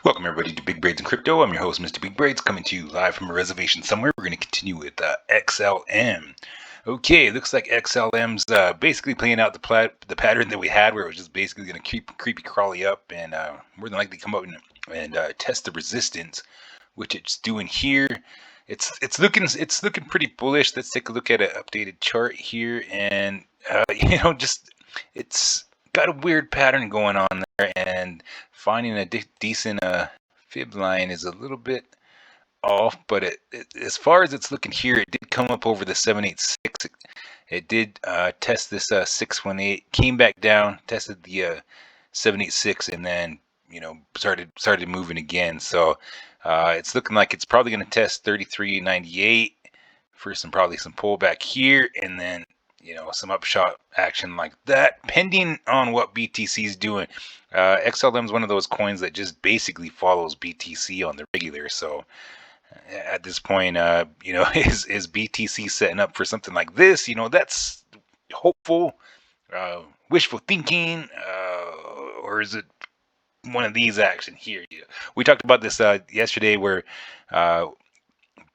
Welcome everybody to Big Braids and Crypto. I'm your host, Mr. Big Braids, coming to you live from a reservation somewhere. We're going to continue with XLM. Okay, it looks like XLM's basically playing out the pattern that we had, where it was just basically going to keep creepy crawly up and more than likely come up and test the resistance, which it's doing here. It's looking pretty bullish. Let's take a look at an updated chart here, and just it's got a weird pattern going on there, and finding a decent fib line is a little bit off. But as far as it's looking here, it did come up over the 786. It did test this 618, came back down, tested the 786, and then started moving again. So it's looking like it's probably going to test 33.98 for probably some pullback here, and then some upshot action like that, pending on what BTC is doing. XLM is one of those coins that just basically follows BTC on the regular. So at this point, is BTC setting up for something like this? That's hopeful, wishful thinking, or is it one of these action here? We talked about this yesterday, where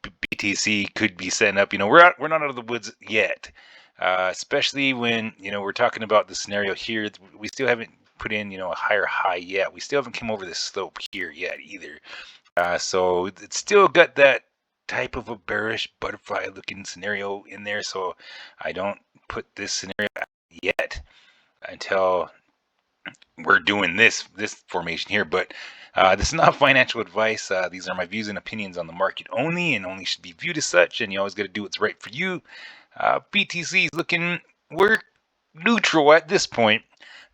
BTC could be setting up. We're not out of the woods yet, especially when we're talking about the scenario here. We still haven't put in a higher high yet. We still haven't come over this slope here yet either. So it's still got that type of a bearish butterfly looking scenario in there. So I don't put this scenario out yet until we're doing this formation here. But this is not financial advice. These are my views and opinions on the market only, and only should be viewed as such. And you always got to do what's right for you. BTC is we're neutral at this point,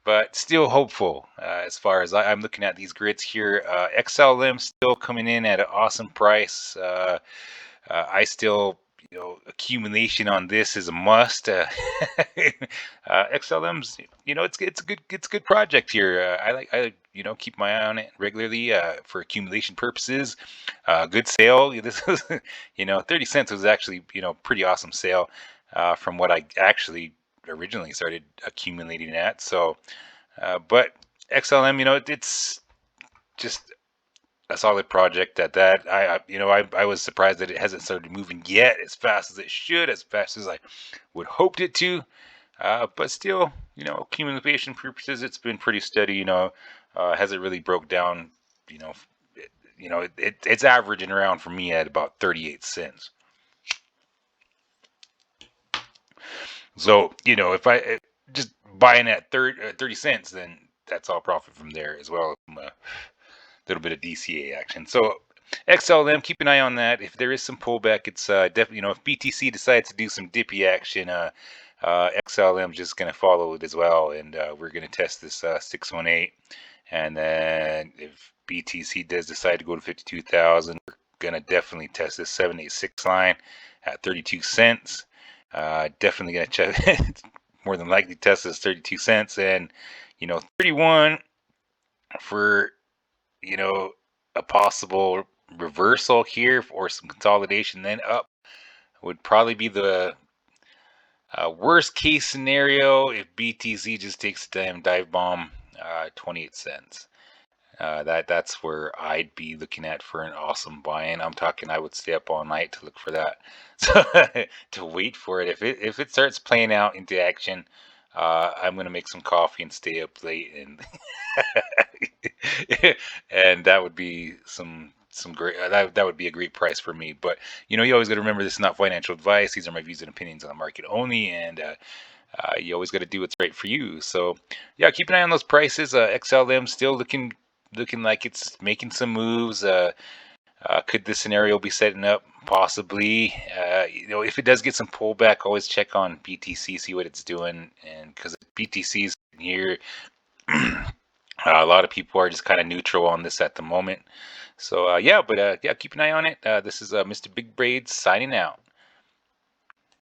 but still hopeful. As far as I'm looking at these grids here, XLM still coming in at an awesome price. I still, accumulation on this is a must. XLM's, it's a good project here. I keep my eye on it regularly for accumulation purposes. Good sale. This is 30 cents was actually pretty awesome sale from what I actually originally started accumulating at. So but XLM, it's just a solid project at that. I was surprised that it hasn't started moving yet as fast as it should, as fast as I would hoped it to. But still, accumulation purposes, it's been pretty steady. Hasn't really broke down. It's averaging around for me at about 38 cents. So if I just buying at 30 cents, then that's all profit from there as well. A little bit of DCA action. So XLM, keep an eye on that. If there is some pullback, it's definitely, if BTC decides to do some dippy action, XLM is just going to follow it as well. And we're going to test this 618. And then if BTC does decide to go to 52,000, we're going to definitely test this 786 line at 32 cents. Definitely going to check, more than likely test this 32 cents, and 31 for a possible reversal here or some consolidation, then up would probably be the worst case scenario if BTC just takes a damn dive bomb. 28 cents. That's where I'd be looking at for an awesome buy-in. I'm talking I would stay up all night to look for that, so to wait for it. If it starts playing out into action, I'm gonna make some coffee and stay up late, and and that would be some great that would be a great price for me. But you always got to remember, this is not financial advice. These are my views and opinions on the market only, and you always got to do what's right for you. So yeah, keep an eye on those prices. XLM still looking like it's making some moves. Could this scenario be setting up? Possibly. If it does get some pullback, always check on BTC, see what it's doing, and because BTC's here, a lot of people are just kind of neutral on this at the moment. So yeah, but yeah, keep an eye on it. This is Mr. Big Braids signing out.